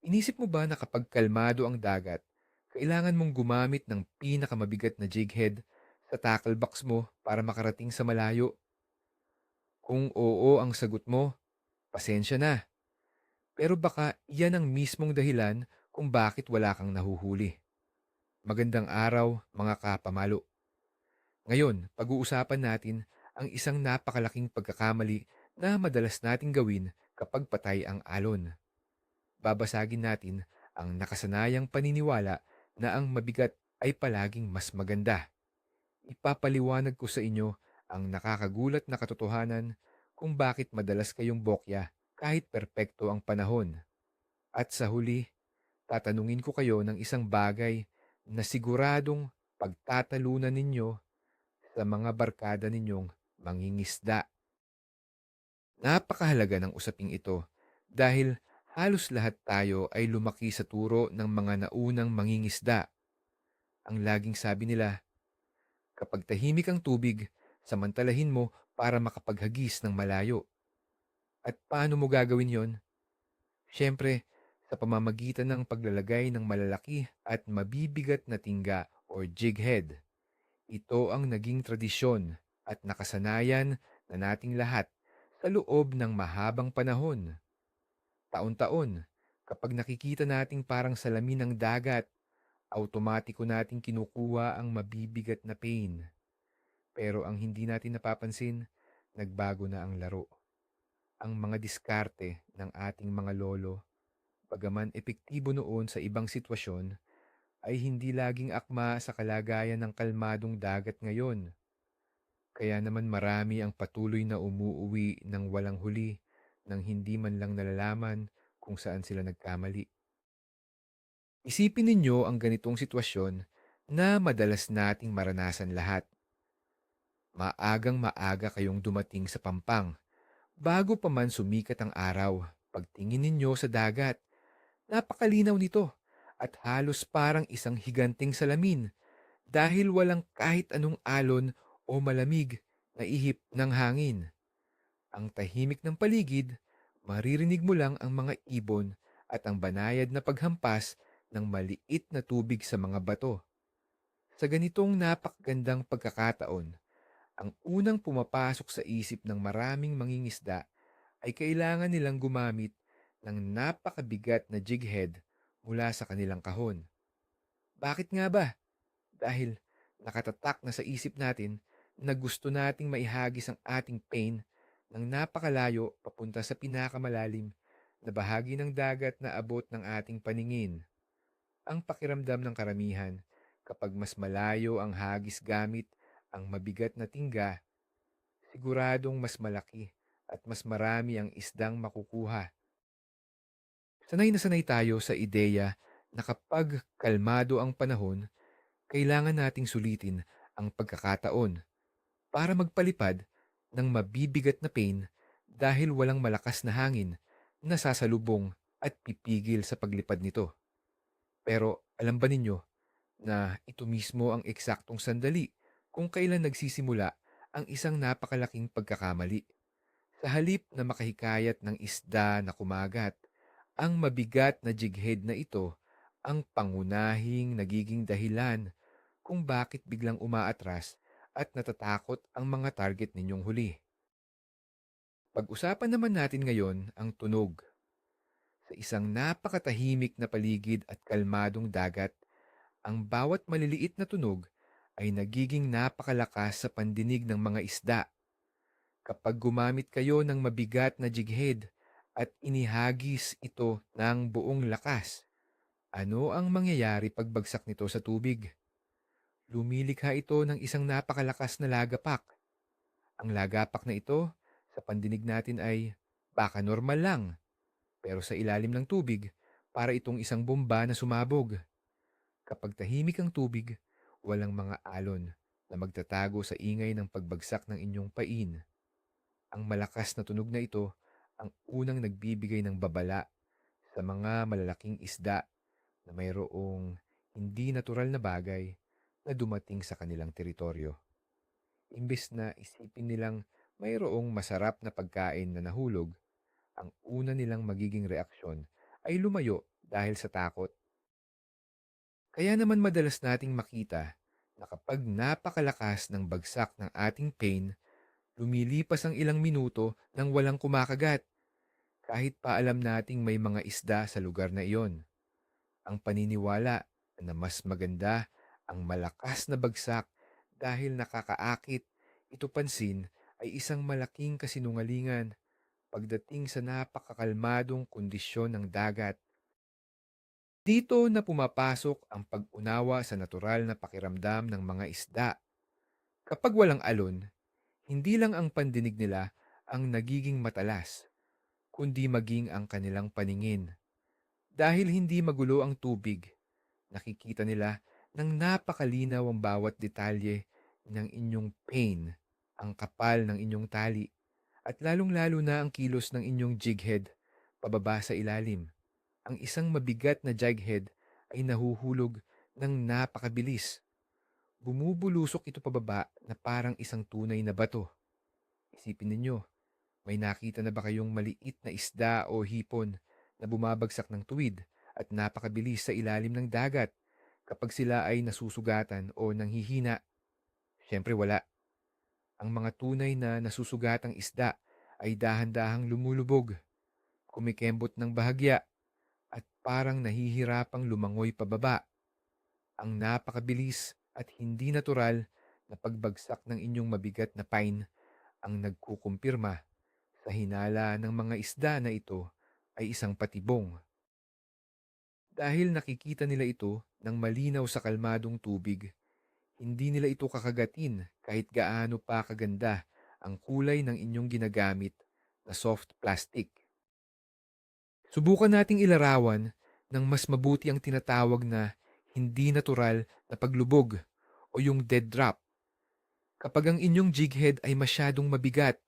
Inisip mo ba na kapag kalmado ang dagat, kailangan mong gumamit ng pinakamabigat na jig head sa tackle box mo para makarating sa malayo? Kung oo ang sagot mo, pasensya na. Pero baka yan ang mismong dahilan kung bakit wala kang nahuhuli. Magandang araw, mga kapamalo. Ngayon, pag-uusapan natin ang isang napakalaking pagkakamali na madalas nating gawin kapag patay ang alon. Babasagin natin ang nakasanayang paniniwala na ang mabigat ay palaging mas maganda. Ipapaliwanag ko sa inyo ang nakakagulat na katotohanan kung bakit madalas kayong bokya kahit perpekto ang panahon. At sa huli, tatanungin ko kayo ng isang bagay na siguradong pagtatalunan ninyo sa mga barkada ninyong mangingisda. Napakahalaga ng usaping ito dahil halos lahat tayo ay lumaki sa turo ng mga naunang mangingisda. Ang laging sabi nila, kapag tahimik ang tubig, samantalahin mo para makapaghagis ng malayo. At paano mo gagawin yon? Siyempre, sa pamamagitan ng paglalagay ng malalaki at mabibigat na tingga o jig head. Ito ang naging tradisyon at nakasanayan na nating lahat sa loob ng mahabang panahon. Taon-taon, kapag nakikita nating parang salamin ng dagat, automatiko nating kinukuha ang mabibigat na pain. Pero ang hindi natin napapansin, nagbago na ang laro. Ang mga diskarte ng ating mga lolo, bagaman epektibo noon sa ibang sitwasyon, ay hindi laging akma sa kalagayan ng kalmadong dagat ngayon. Kaya naman marami ang patuloy na umuuwi ng walang huli nang hindi man lang nalalaman kung saan sila nagkamali. Isipin ninyo ang ganitong sitwasyon na madalas nating maranasan lahat. Maagang maaga kayong dumating sa Pampang. Bago pa man sumikat ang araw, pagtingin ninyo sa dagat, napakalinaw nito at halos parang isang higanting salamin dahil walang kahit anong alon o malamig na ihip ng hangin. Ang tahimik ng paligid, maririnig mo lang ang mga ibon at ang banayad na paghampas ng maliit na tubig sa mga bato. Sa ganitong napakagandang pagkakataon, ang unang pumapasok sa isip ng maraming mangingisda ay kailangan nilang gumamit ng napakabigat na jig head mula sa kanilang kahon. Bakit nga ba? Dahil nakatatak na sa isip natin na gusto nating maihagis ang ating pain ng napakalayo papunta sa pinakamalalim na bahagi ng dagat na abot ng ating paningin. Ang pakiramdam ng karamihan kapag mas malayo ang hagis gamit ang mabigat na tingga, siguradong mas malaki at mas marami ang isdang makukuha. Sanay na sanay tayo sa ideya na kapag kalmado ang panahon, kailangan nating sulitin ang pagkakataon para magpalipad ng mabibigat na pain dahil walang malakas na hangin na sasalubong at pipigil sa paglipad nito. Pero alam ba ninyo na ito mismo ang eksaktong sandali kung kailan nagsisimula ang isang napakalaking pagkakamali? Sa halip na makahikayat ng isda na kumagat, ang mabigat na jighead na ito ang pangunahing nagiging dahilan kung bakit biglang umaatras at natatakot ang mga target ninyong huli. Pag-usapan naman natin ngayon ang tunog. Sa isang napakatahimik na paligid at kalmadong dagat, ang bawat maliliit na tunog ay nagiging napakalakas sa pandinig ng mga isda. Kapag gumamit kayo ng mabigat na jighead at inihagis ito ng buong lakas, ano ang mangyayari pagbagsak nito sa tubig? Lumilikha ito ng isang napakalakas na lagapak. Ang lagapak na ito, sa pandinig natin ay baka normal lang, pero sa ilalim ng tubig, para itong isang bomba na sumabog. Kapag tahimik ang tubig, walang mga alon na magtatago sa ingay ng pagbagsak ng inyong pain. Ang malakas na tunog na ito ang unang nagbibigay ng babala sa mga malalaking isda na mayroong hindi natural na bagay na dumating sa kanilang teritoryo. Imbes na isipin nilang mayroong masarap na pagkain na nahulog, ang una nilang magiging reaksyon ay lumayo dahil sa takot. Kaya naman madalas nating makita na kapag napakalakas ng bagsak ng ating pain, lumilipas ang ilang minuto nang walang kumakagat kahit pa alam nating may mga isda sa lugar na iyon. Ang paniniwala na mas maganda ang malakas na bagsak dahil nakakaakit, ito pansin ay isang malaking kasinungalingan pagdating sa napakakalmadong kondisyon ng dagat. Dito na pumapasok ang pag-unawa sa natural na pakiramdam ng mga isda. Kapag walang alon, hindi lang ang pandinig nila ang nagiging matalas, kundi maging ang kanilang paningin. Dahil hindi magulo ang tubig, nakikita nila ng napakalinaw ang bawat detalye ng inyong pain, ang kapal ng inyong tali, at lalong-lalo na ang kilos ng inyong jighead pababa sa ilalim. Ang isang mabigat na jighead ay nahuhulog ng napakabilis. Bumubulusok ito pababa na parang isang tunay na bato. Isipin ninyo, may nakita na ba kayong maliit na isda o hipon na bumabagsak ng tuwid at napakabilis sa ilalim ng dagat kapag sila ay nasusugatan o nanghihina? Siyempre wala. Ang mga tunay na nasusugatang isda ay dahan-dahang lumulubog, kumikembot ng bahagya at parang nahihirapang lumangoy pababa. Ang napakabilis at hindi natural na pagbagsak ng inyong mabigat na pine ang nagkukumpirma sa hinala ng mga isda na ito ay isang patibong. Dahil nakikita nila ito ng malinaw sa kalmadong tubig, hindi nila ito kakagatin kahit gaano pa kaganda ang kulay ng inyong ginagamit na soft plastic. Subukan nating ilarawan ng mas mabuti ang tinatawag na hindi natural na paglubog o yung dead drop. Kapag ang inyong jighead ay masyadong mabigat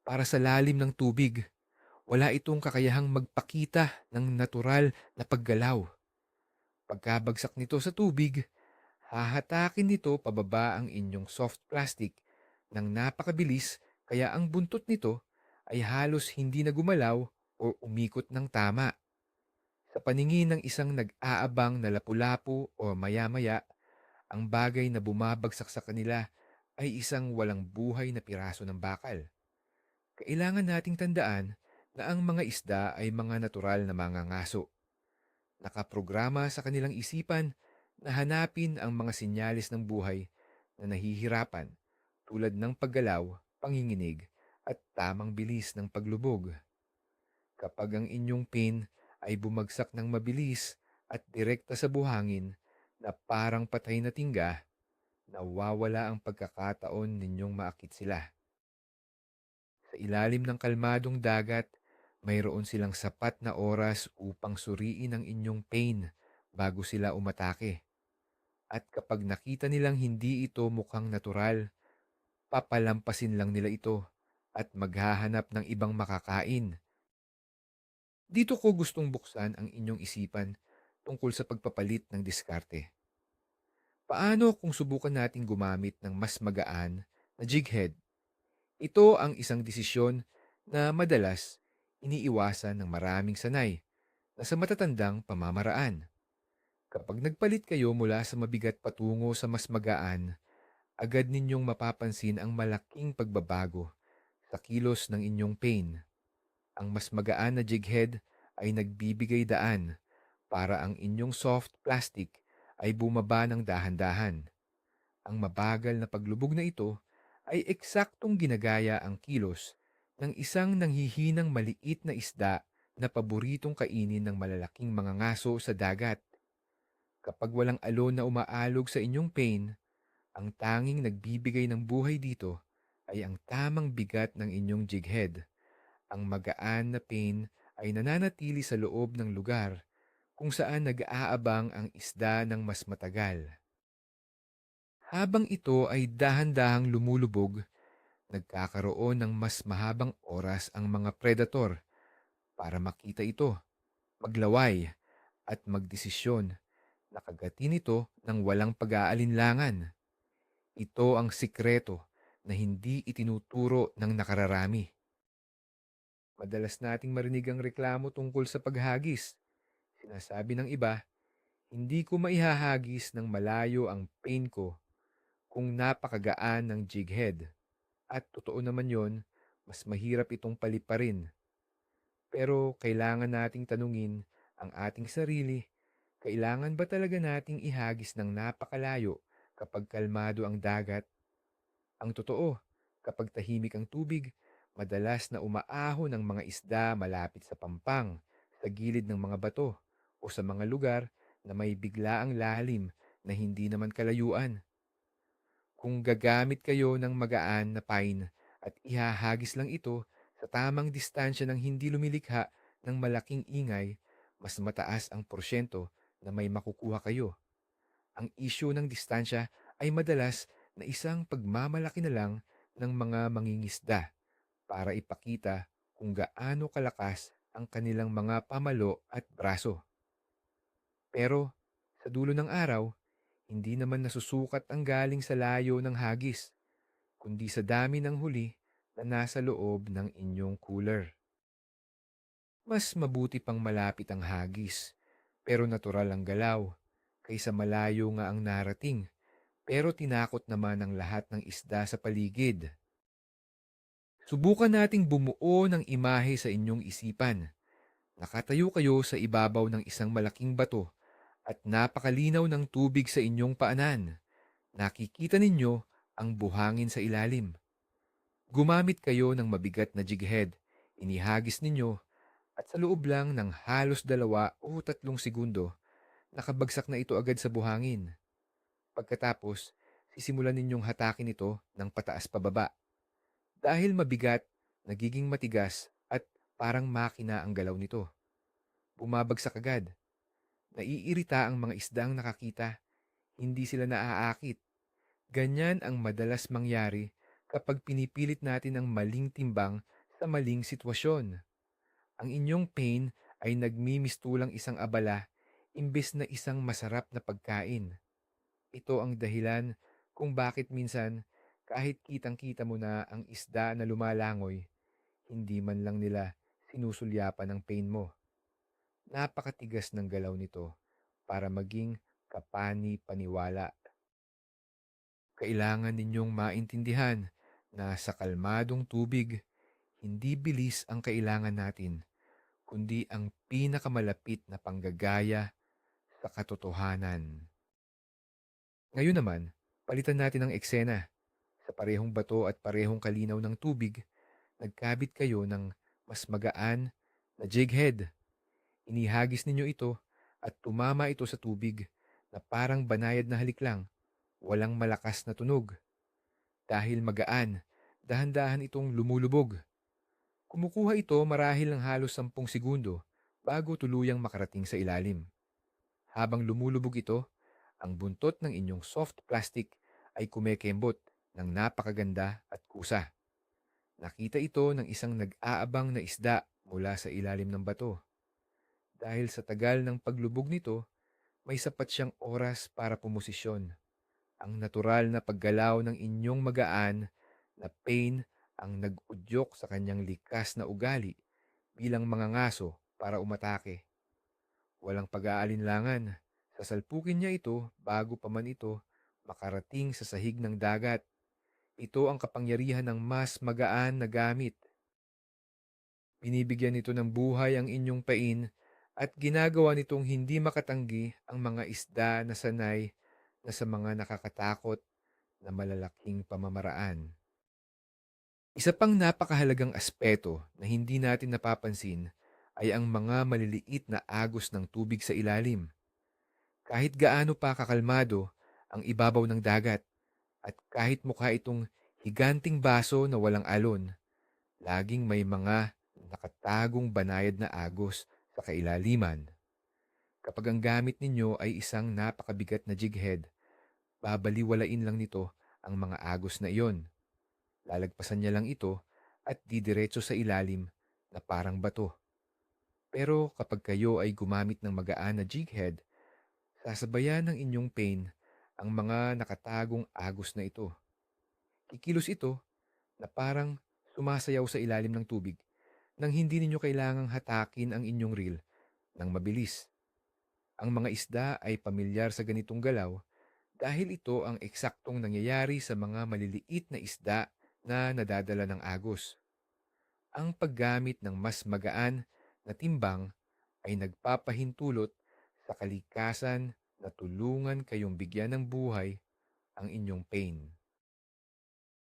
para sa lalim ng tubig, wala itong kakayahang magpakita ng natural na paggalaw. Pagkabagsak nito sa tubig, hahatakin nito pababa ang inyong soft plastic ng napakabilis kaya ang buntot nito ay halos hindi na gumalaw o umikot ng tama. Sa paningin ng isang nag-aabang na lapu-lapu o maya-maya, ang bagay na bumabagsak sa kanila ay isang walang buhay na piraso ng bakal. Kailangan nating tandaan na ang mga isda ay mga natural na mangangaso. Nakaprograma sa kanilang isipan na hanapin ang mga sinyalis ng buhay na nahihirapan tulad ng paggalaw, panginginig, at tamang bilis ng paglubog. Kapag ang inyong pin ay bumagsak ng mabilis at direkta sa buhangin na parang patay na tingga, nawawala ang pagkakataon ninyong maakit sila. Sa ilalim ng kalmadong dagat, mayroon silang sapat na oras upang suriin ang inyong pain bago sila umatake. At kapag nakita nilang hindi ito mukhang natural, papalampasin lang nila ito at maghahanap ng ibang makakain. Dito ko gustong buksan ang inyong isipan tungkol sa pagpapalit ng diskarte. Paano kung subukan nating gumamit ng mas magaan na jighead? Ito ang isang desisyon na madalas iniiwasan ng maraming sanay na sa matatandang pamamaraan. Kapag nagpalit kayo mula sa mabigat patungo sa mas magaan, agad ninyong mapapansin ang malaking pagbabago sa kilos ng inyong pain. Ang mas magaan na jighead ay nagbibigay daan para ang inyong soft plastic ay bumaba ng dahan-dahan. Ang mabagal na paglubog na ito ay eksaktong ginagaya ang kilos ng isang nanghihinang maliit na isda na paboritong kainin ng malalaking mga ngaso sa dagat. Kapag walang alon na umaalog sa inyong pain, ang tanging nagbibigay ng buhay dito ay ang tamang bigat ng inyong jighead. Ang magaan na pain ay nananatili sa loob ng lugar kung saan nag-aabang ang isda ng mas matagal. Habang ito ay dahan-dahang lumulubog, nagkakaroon ng mas mahabang oras ang mga predator para makita ito, maglaway at magdesisyon na kagatin ito ng walang pag-aalinlangan. Ito ang sikreto na hindi itinuturo ng nakararami. Madalas nating marinig ang reklamo tungkol sa paghagis. Sinasabi ng iba, hindi ko maihahagis ng malayo ang pain ko kung napakagaan ng jig head. At totoo naman yon, mas mahirap itong paliparin. Pero kailangan nating tanungin ang ating sarili, kailangan ba talaga nating ihagis ng napakalayo kapag kalmado ang dagat? Ang totoo, kapag tahimik ang tubig, madalas na umaahon ang mga isda malapit sa pampang, sa gilid ng mga bato, o sa mga lugar na may biglaang lalim na hindi naman kalayuan. Kung gagamit kayo ng magaan na pine at ihahagis lang ito sa tamang distansya ng hindi lumilikha ng malaking ingay, mas mataas ang porsyento na may makukuha kayo. Ang issue ng distansya ay madalas na isang pagmamalaki na lang ng mga mangingisda para ipakita kung gaano kalakas ang kanilang mga pamalo at braso. Pero sa dulo ng araw, hindi naman nasusukat ang galing sa layo ng hagis, kundi sa dami ng huli na nasa loob ng inyong cooler. Mas mabuti pang malapit ang hagis, pero natural ang galaw, kaysa malayo nga ang narating, pero tinakot naman ang lahat ng isda sa paligid. Subukan nating bumuo ng imahe sa inyong isipan. Nakatayo kayo sa ibabaw ng isang malaking bato at napakalinaw ng tubig sa inyong paanan. Nakikita ninyo ang buhangin sa ilalim. Gumamit kayo ng mabigat na jighead. Inihagis ninyo at sa loob lang ng halos 2 o 3 segundo, nakabagsak na ito agad sa buhangin. Pagkatapos, sisimulan ninyong hatakin ito ng pataas pababa. Dahil mabigat, nagiging matigas at parang makina ang galaw nito. Bumabagsak agad. Naiirita ang mga isdang nakakita. Hindi sila naaakit. Ganyan ang madalas mangyari kapag pinipilit natin ang maling timbang sa maling sitwasyon. Ang inyong pain ay nagmimistulang isang abala imbes na isang masarap na pagkain. Ito ang dahilan kung bakit minsan kahit kitang-kita mo na ang isda na lumalangoy, hindi man lang nila sinusulyapan ang pain mo. Napakatigas ng galaw nito para maging kapani-paniwala. Kailangan ninyong maintindihan na sa kalmadong tubig, hindi bilis ang kailangan natin, kundi ang pinakamalapit na panggagaya sa katotohanan. Ngayon naman, palitan natin ang eksena. Sa parehong bato at parehong kalinaw ng tubig, nagkabit kayo ng mas magaan na jig head. Inihagis ninyo ito at tumama ito sa tubig na parang banayad na halik lang, walang malakas na tunog. Dahil magaan, dahan-dahan itong lumulubog. Kumukuha ito marahil ng halos 10 segundo bago tuluyang makarating sa ilalim. Habang lumulubog ito, ang buntot ng inyong soft plastic ay kumekembot ng napakaganda at kusa. Nakita ito ng isang nag-aabang na isda mula sa ilalim ng bato. Dahil sa tagal ng paglubog nito, may sapat siyang oras para pumosisyon. Ang natural na paggalaw ng inyong magaan na pain ang nag-udyok sa kanyang likas na ugali bilang mga ngaso para umatake. Walang pag-aalinlangan. Sasalpukin niya ito bago pa man ito makarating sa sahig ng dagat. Ito ang kapangyarihan ng mas magaan na gamit. Binibigyan nito ng buhay ang inyong pain at ginagawa nitong hindi makatanggi ang mga isda na sanay na sa mga nakakatakot na malalaking pamamaraan. Isa pang napakahalagang aspeto na hindi natin napapansin ay ang mga maliliit na agos ng tubig sa ilalim. Kahit gaano pa kakalmado ang ibabaw ng dagat at kahit mukha itong higanting baso na walang alon, laging may mga nakatagong banayad na agos sa kailaliman. Kapag ang gamit ninyo ay isang napakabigat na jig head, babaliwalain lang nito ang mga agos na iyon. Lalagpasan niya lang ito at didiretso sa ilalim na parang bato. Pero kapag kayo ay gumamit ng magaan na jig head, sasabayan ng inyong pain ang mga nakatagong agos na ito. Kikilos ito na parang sumasayaw sa ilalim ng tubig nang hindi ninyo kailangang hatakin ang inyong reel ng mabilis. Ang mga isda ay pamilyar sa ganitong galaw dahil ito ang eksaktong nangyayari sa mga maliliit na isda na nadadala ng agos. Ang paggamit ng mas magaan na timbang ay nagpapahintulot sa kalikasan na tulungan kayong bigyan ng buhay ang inyong pain.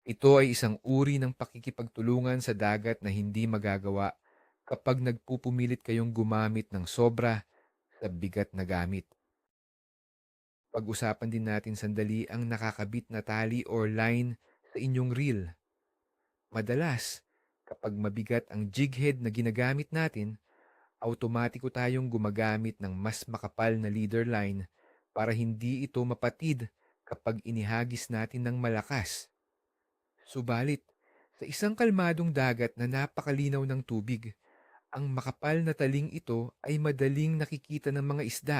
Ito ay isang uri ng pakikipagtulungan sa dagat na hindi magagawa kapag nagpupumilit kayong gumamit ng sobra sa bigat na gamit. Pag-usapan din natin sandali ang nakakabit na tali or line sa inyong reel. Madalas, kapag mabigat ang jig head na ginagamit natin, automatiko tayong gumagamit ng mas makapal na leader line para hindi ito mapatid kapag inihagis natin ng malakas. Subalit, sa isang kalmadong dagat na napakalinaw ng tubig, ang makapal na taling ito ay madaling nakikita ng mga isda,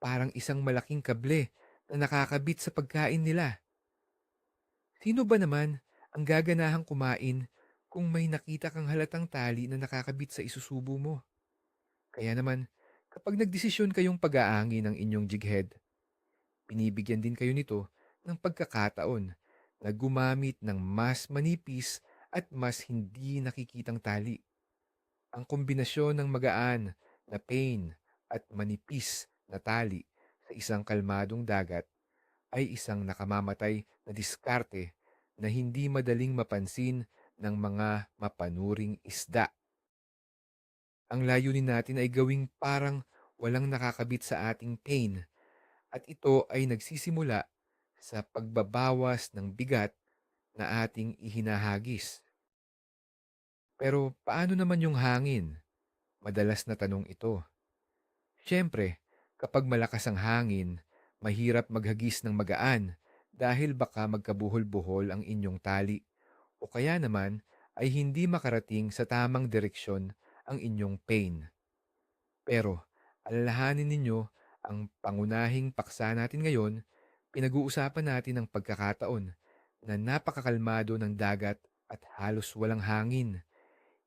parang isang malaking kable na nakakabit sa pagkain nila. Sino ba naman ang gaganahang kumain kung may nakita kang halatang tali na nakakabit sa isusubo mo? Kaya naman, kapag nagdesisyon kayong pag-aangin ng inyong jighead, binibigyan din kayo nito ng pagkakataon na gumamit ng mas manipis at mas hindi nakikitang tali. Ang kombinasyon ng magaan na pain at manipis na tali sa isang kalmadong dagat ay isang nakamamatay na diskarte na hindi madaling mapansin ng mga mapanuring isda. Ang layunin natin ay gawing parang walang nakakabit sa ating pain at ito ay nagsisimula sa pagbabawas ng bigat na ating ihinahagis. Pero paano naman yung hangin? Madalas na tanong ito. Siyempre, kapag malakas ang hangin, mahirap maghagis ng magaan dahil baka magkabuhol-buhol ang inyong tali o kaya naman ay hindi makarating sa tamang direksyon ang inyong pain. Pero alalahanin ninyo ang pangunahing paksa natin ngayon, pinag-uusapan natin ang pagkakataon na napakakalmado ng dagat at halos walang hangin.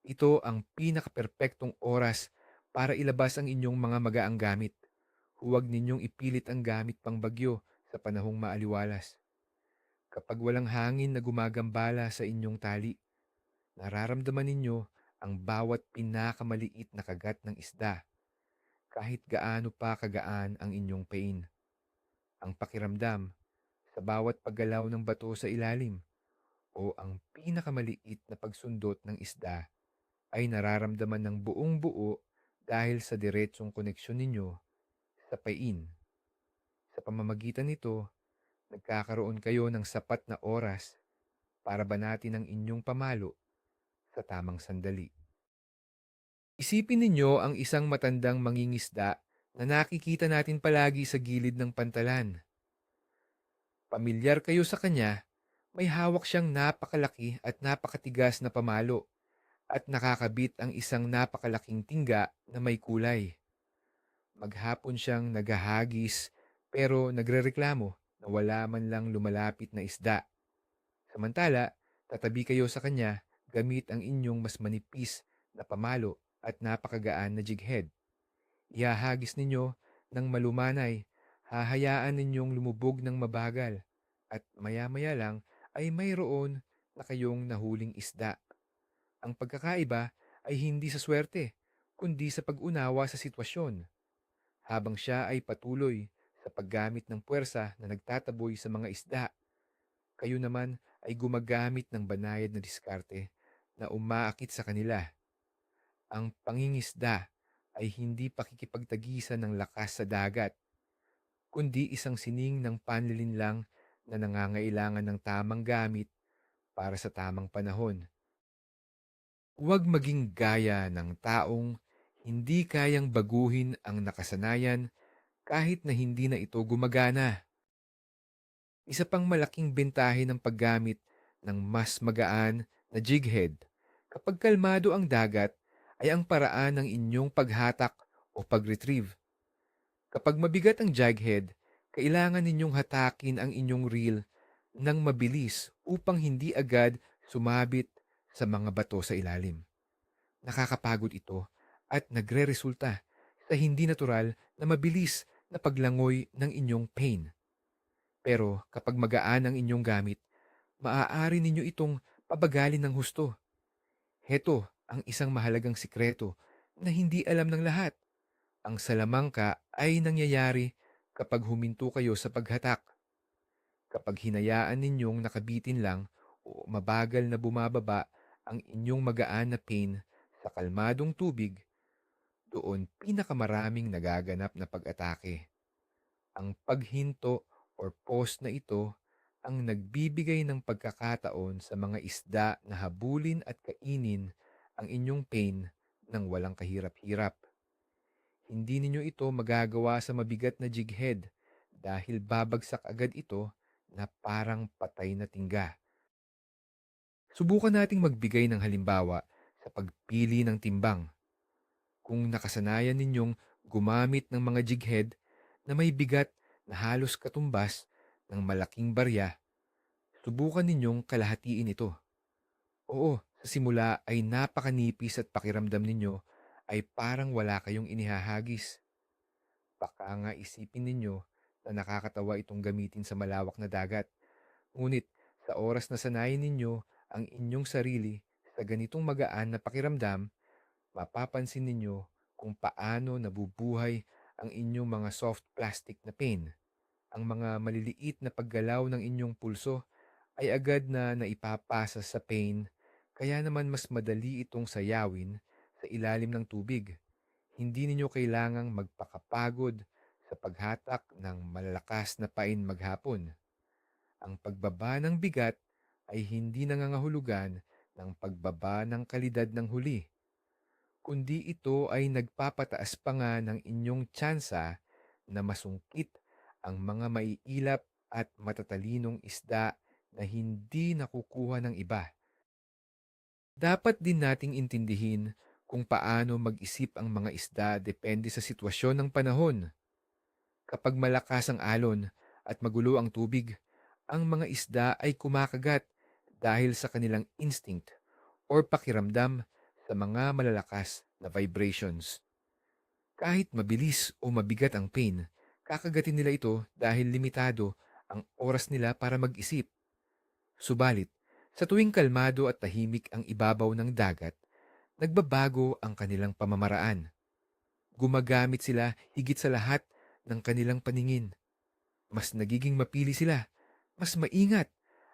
Ito ang pinakaperpektong oras para ilabas ang inyong mga magaang gamit. Huwag ninyong ipilit ang gamit pang bagyo sa panahong maaliwalas. Kapag walang hangin na gumagambala sa inyong tali, nararamdaman ninyo ang bawat pinakamaliit na kagat ng isda, kahit gaano pa kagaan ang inyong pain. Ang pakiramdam sa bawat paggalaw ng bato sa ilalim o ang pinakamaliit na pagsundot ng isda ay nararamdaman ng buong buo dahil sa diretsong koneksyon ninyo sa pain. Sa pamamagitan nito, nagkakaroon kayo ng sapat na oras para banatin ang inyong pamalo sa tamang sandali. Isipin ninyo ang isang matandang mangingisda na nakikita natin palagi sa gilid ng pantalan. Pamilyar kayo sa kanya, may hawak siyang napakalaki at napakatigas na pamalo at nakakabit ang isang napakalaking tingga na may kulay. Maghapon siyang naghahagis pero nagrereklamo na wala man lang lumalapit na isda. Samantala, tatabi kayo sa kanya gamit ang inyong mas manipis na pamalo at napakagaan na jighead. Ihahagis ninyo ng malumanay, hahayaan ninyong lumubog ng mabagal, at maya-maya lang ay mayroon na kayong nahuling isda. Ang pagkakaiba ay hindi sa swerte, kundi sa pag-unawa sa sitwasyon. Habang siya ay patuloy sa paggamit ng puwersa na nagtataboy sa mga isda, kayo naman ay gumagamit ng banayad na diskarte na umaakit sa kanila. Ang pangingisda ay hindi pakikipagtagisan ng lakas sa dagat, kundi isang sining ng panlilinlang na nangangailangan ng tamang gamit para sa tamang panahon. Huwag maging gaya ng taong hindi kayang baguhin ang nakasanayan kahit na hindi na ito gumagana. Isa pang malaking bentahe ng paggamit ng mas magaan na jighead kapag kalmado ang dagat ay ang paraan ng inyong paghatak o pag-retrieve. Kapag mabigat ang jighead, kailangan ninyong hatakin ang inyong reel ng mabilis upang hindi agad sumabit sa mga bato sa ilalim. Nakakapagod ito at nagre-resulta sa hindi natural na mabilis na paglangoy ng inyong pain. Pero kapag magaan ang inyong gamit, maaari ninyo itong pabagalin ng husto. Heto ang isang mahalagang sikreto na hindi alam ng lahat. Ang salamangka ay nangyayari kapag huminto kayo sa paghatak. Kapag hinayaan ninyong nakabitin lang o mabagal na bumababa ang inyong magaan na pain sa kalmadong tubig, doon pinakamaraming nagaganap na pag-atake. Ang paghinto or pause na ito ang nagbibigay ng pagkakataon sa mga isda na habulin at kainin ang inyong pain ng walang kahirap-hirap. Hindi ninyo ito magagawa sa mabigat na jig head dahil babagsak agad ito na parang patay na tingga. Subukan nating magbigay ng halimbawa sa pagpili ng timbang. Kung nakasanayan ninyong gumamit ng mga jig head na may bigat na halos katumbas ng malaking barya, subukan ninyong kalahatiin ito. Oo, sa simula ay napakanipis at pakiramdam ninyo ay parang wala kayong inihahagis. Baka nga isipin ninyo na nakakatawa itong gamitin sa malawak na dagat. Ngunit sa oras na sanayin ninyo ang inyong sarili sa ganitong magaan na pakiramdam, mapapansin ninyo kung paano nabubuhay ang inyong mga soft plastic na pain. Ang mga maliliit na paggalaw ng inyong pulso ay agad na naipapasa sa pain, kaya naman mas madali itong sayawin sa ilalim ng tubig. Hindi ninyo kailangang magpakapagod sa paghatak ng malalakas na pain maghapon. Ang pagbaba ng bigat ay hindi nangangahulugan ng pagbaba ng kalidad ng huli, kundi ito ay nagpapataas pa nga ng inyong tsansa na masungkit ang mga maiilap at matatalinong isda na hindi nakukuha ng iba. Dapat din nating intindihin kung paano mag-isip ang mga isda depende sa sitwasyon ng panahon. Kapag malakas ang alon at magulo ang tubig, ang mga isda ay kumakagat dahil sa kanilang instinct or pakiramdam sa mga malalakas na vibrations. Kahit mabilis o mabigat ang pain, kakagatin nila ito dahil limitado ang oras nila para mag-isip. Subalit, sa tuwing kalmado at tahimik ang ibabaw ng dagat, nagbabago ang kanilang pamamaraan. Gumagamit sila higit sa lahat ng kanilang paningin. Mas nagiging mapili sila, mas maingat,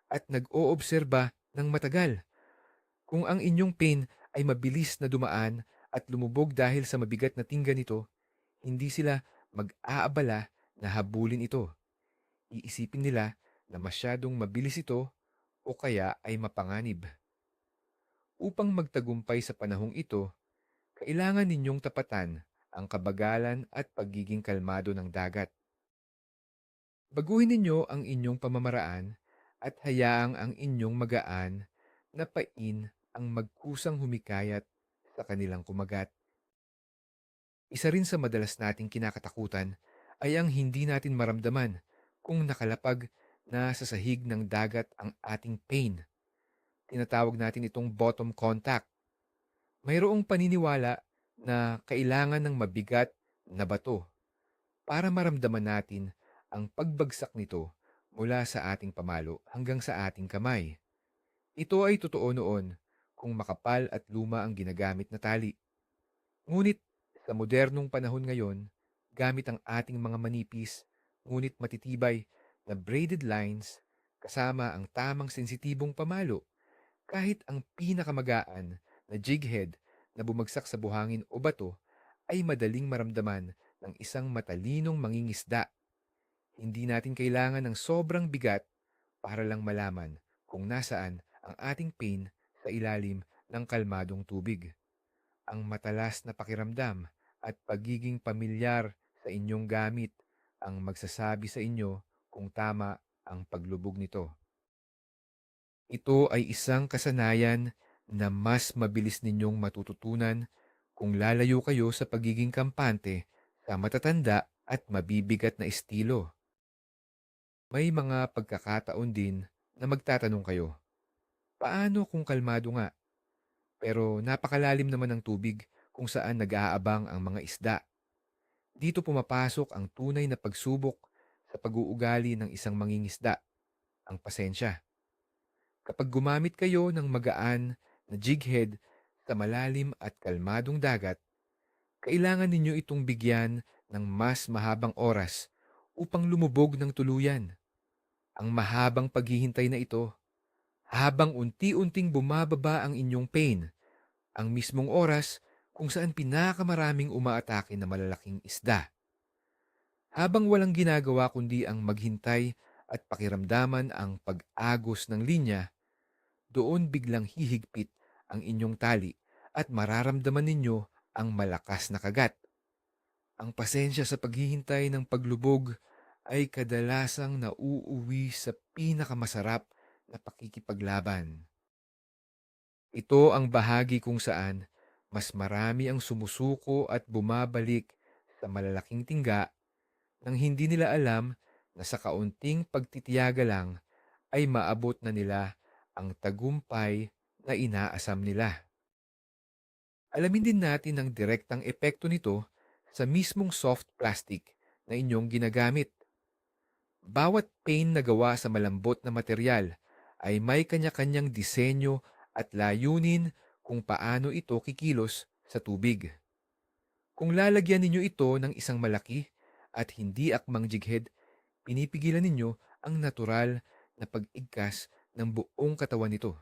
at nag-oobserba ng matagal. Kung ang inyong pain ay mabilis na dumaan at lumubog dahil sa mabigat na tingga nito, hindi sila mag-aabala na habulin ito. Iisipin nila na masyadong mabilis ito o kaya ay mapanganib. Upang magtagumpay sa panahong ito, kailangan ninyong tapatan ang kabagalan at pagiging kalmado ng dagat. Baguhin ninyo ang inyong pamamaraan at hayaang ang inyong magaan na pain ang magkusang humikayat sa kanilang kumagat. Isa rin sa madalas nating kinakatakutan ay ang hindi natin maramdaman kung nakalapag na sa sahig ng dagat ang ating pain. Tinatawag natin itong bottom contact. Mayroong paniniwala na kailangan ng mabigat na bato para maramdaman natin ang pagbagsak nito mula sa ating pamalo hanggang sa ating kamay. Ito ay totoo noon kung makapal at luma ang ginagamit na tali. Ngunit sa modernong panahon ngayon, gamit ang ating mga manipis, ngunit matitibay na braided lines kasama ang tamang sensitibong pamalo, kahit ang pinakamagaan na jig head na bumagsak sa buhangin o bato ay madaling maramdaman ng isang matalinong mangingisda. Hindi natin kailangan ng sobrang bigat para lang malaman kung nasaan ang ating pain sa ilalim ng kalmadong tubig. Ang matalas na pakiramdam at pagiging pamilyar sa inyong gamit ang magsasabi sa inyo kung tama ang paglubog nito. Ito ay isang kasanayan na mas mabilis ninyong matututunan kung lalayo kayo sa pagiging kampante sa matatanda at mabibigat na estilo. May mga pagkakataon din na magtatanong kayo, paano kung kalmado nga? Pero napakalalim naman ng tubig kung saan nag-aabang ang mga isda. Dito pumapasok ang tunay na pagsubok sa pag-uugali ng isang mangingisda, ang pasensya. Kapag gumamit kayo ng magaan na jig head sa malalim at kalmadong dagat, kailangan ninyo itong bigyan ng mas mahabang oras upang lumubog ng tuluyan. Ang mahabang paghihintay na ito, habang unti-unting bumababa ang inyong pain, ang mismong oras kung saan pinakamaraming umaatake na malalaking isda. Habang walang ginagawa kundi ang maghintay at pakiramdaman ang pag-agos ng linya, doon biglang hihigpit ang inyong tali at mararamdaman ninyo ang malakas na kagat. Ang pasensya sa paghihintay ng paglubog ay kadalasang nauuwi sa pinakamasarap na pakikipaglaban. Ito ang bahagi kung saan mas marami ang sumusuko at bumabalik sa malalaking tingga nang hindi nila alam na sa kaunting pagtitiyaga lang ay maabot na nila ang tagumpay na inaasam nila. Alamin din natin ang direktang epekto nito sa mismong soft plastic na inyong ginagamit. Bawat paint na gawa sa malambot na material ay may kanya-kanyang disenyo at layunin kung paano ito kikilos sa tubig. Kung lalagyan ninyo ito ng isang malaki at hindi akmang jighead, pinipigilan ninyo ang natural na pag-igkas ng buong katawan nito.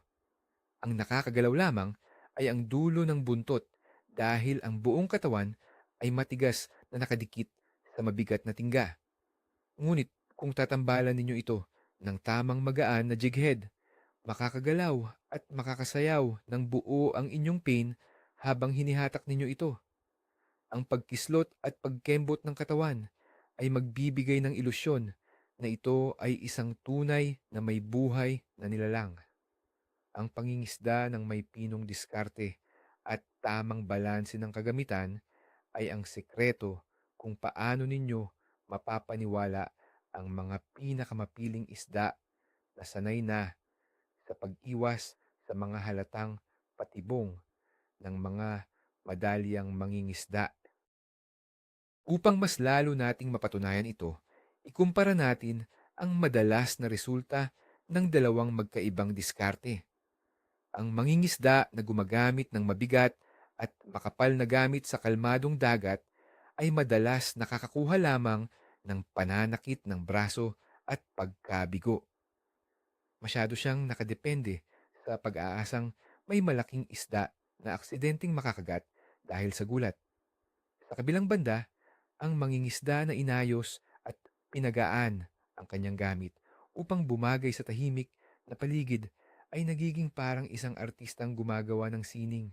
Ang nakakagalaw lamang ay ang dulo ng buntot dahil ang buong katawan ay matigas na nakadikit sa mabigat na tingga. Ngunit kung tatambalan ninyo ito ng tamang magaan na jighead, makakagalaw at makakasayaw ng buo ang inyong pain habang hinihatak ninyo ito. Ang pagkislot at pagkembot ng katawan ay magbibigay ng ilusyon na ito ay isang tunay na may buhay na nilalang. Ang pangingisda ng may pinong diskarte at tamang balanse ng kagamitan ay ang sekreto kung paano ninyo mapapaniwala ang mga pinakamapiling isda na sanay na sa pag-iwas sa mga halatang patibong ng mga madalyang mangingisda. Upang mas lalo nating mapatunayan ito, ikumpara natin ang madalas na resulta ng dalawang magkaibang diskarte. Ang mangingisda na gumagamit ng mabigat at makapal na gamit sa kalmadong dagat ay madalas nakakakuha lamang ng pananakit ng braso at pagkabigo. Masyado siyang nakadepende sa pag-aasang may malaking isda na aksidenteng makakagat dahil sa gulat. Sa kabilang banda, ang mangingisda na inayos at pinagaan ang kanyang gamit upang bumagay sa tahimik na paligid ay nagiging parang isang artistang gumagawa ng sining.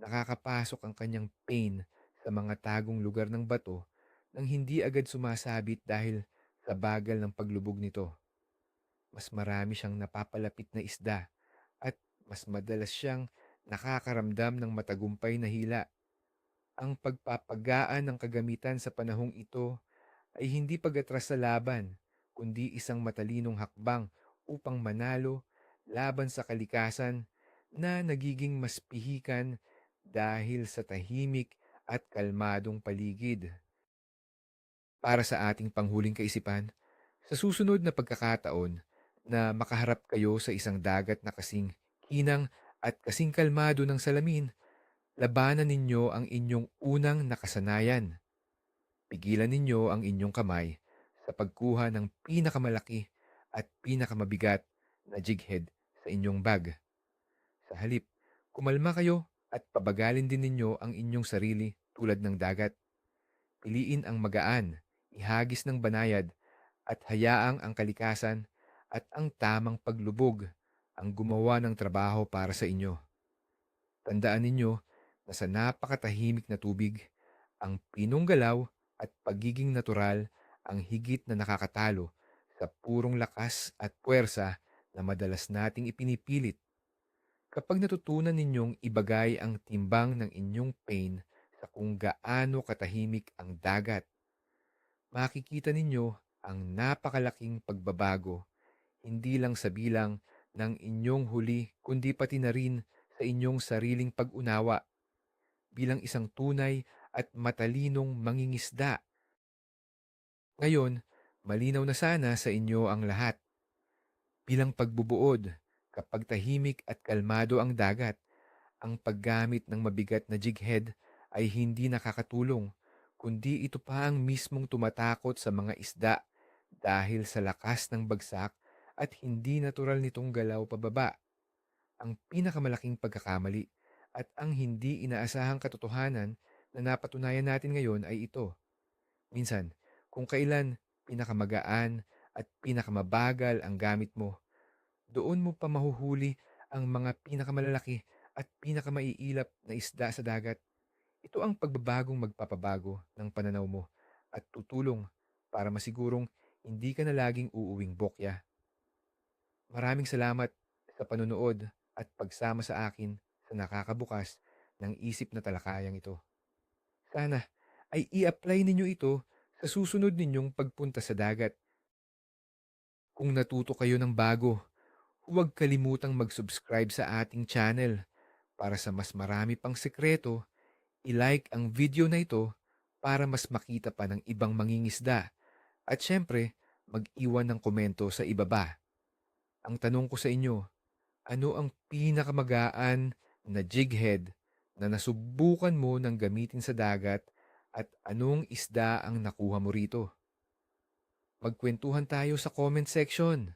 Nakakapasok ang kanyang pain sa mga tagong lugar ng bato nang hindi agad sumasabit dahil sa bagal ng paglubog nito. Mas marami siyang napapalapit na isda at mas madalas siyang nakakaramdam ng matagumpay na hila. Ang pagpapagaan ng kagamitan sa panahong ito ay hindi pag-atras sa laban, kundi isang matalinong hakbang upang manalo laban sa kalikasan na nagiging mas pihikan dahil sa tahimik at kalmadong paligid. Para sa ating panghuling kaisipan, sa susunod na pagkakataon na makaharap kayo sa isang dagat na kasing hinang at kasing kalmado ng salamin, labanan ninyo ang inyong unang nakasanayan. Pigilan ninyo ang inyong kamay sa pagkuha ng pinakamalaki at pinakamabigat na jighead sa inyong bag. Sa halip, kumalma kayo at pabagalin din ninyo ang inyong sarili tulad ng dagat. Piliin ang magaan, ihagis ng banayad, at hayaang ang kalikasan at ang tamang paglubog ang gumawa ng trabaho para sa inyo. Tandaan ninyo na sa napakatahimik na tubig, ang pinong galaw at pagiging natural ang higit na nakakatalo sa purong lakas at puwersa na madalas nating ipinipilit. Kapag natutunan ninyong ibagay ang timbang ng inyong pain sa kung gaano katahimik ang dagat, makikita ninyo ang napakalaking pagbabago, hindi lang sa bilang ng inyong huli, kundi pati na rin sa inyong sariling pag-unawa bilang isang tunay at matalinong mangingisda. Ngayon, malinaw na sana sa inyo ang lahat. Bilang pagbubuod, kapag tahimik at kalmado ang dagat, ang paggamit ng mabigat na jig head ay hindi nakakatulong, kundi ito pa ang mismong tumatakot sa mga isda dahil sa lakas ng bagsak at hindi natural nitong galaw pababa. Ang pinakamalaking pagkakamali at ang hindi inaasahang katotohanan na napatunayan natin ngayon ay ito. Minsan, kung kailan pinakamagaan at pinakamabagal ang gamit mo, doon mo pa mahuhuli ang mga pinakamalalaki at pinakamaiilap na isda sa dagat. Ito ang pagbabagong magpapabago ng pananaw mo at tutulong para masigurong hindi ka na laging uuwing bokya. Maraming salamat sa panunood at pagsama sa akin sa nakakabukas ng isip na talakayang ito. Sana ay i-apply ninyo ito sa susunod ninyong pagpunta sa dagat. Kung natuto kayo ng bago, huwag kalimutang mag-subscribe sa ating channel para sa mas marami pang sekreto. I-like ang video na ito para mas makita pa ng ibang mangingisda. At syempre, mag-iwan ng komento sa ibaba. Ang tanong ko sa inyo, ano ang pinakamagaan na jig head na nasubukan mo ng gamitin sa dagat at anong isda ang nakuha mo rito? Magkwentuhan tayo sa comment section.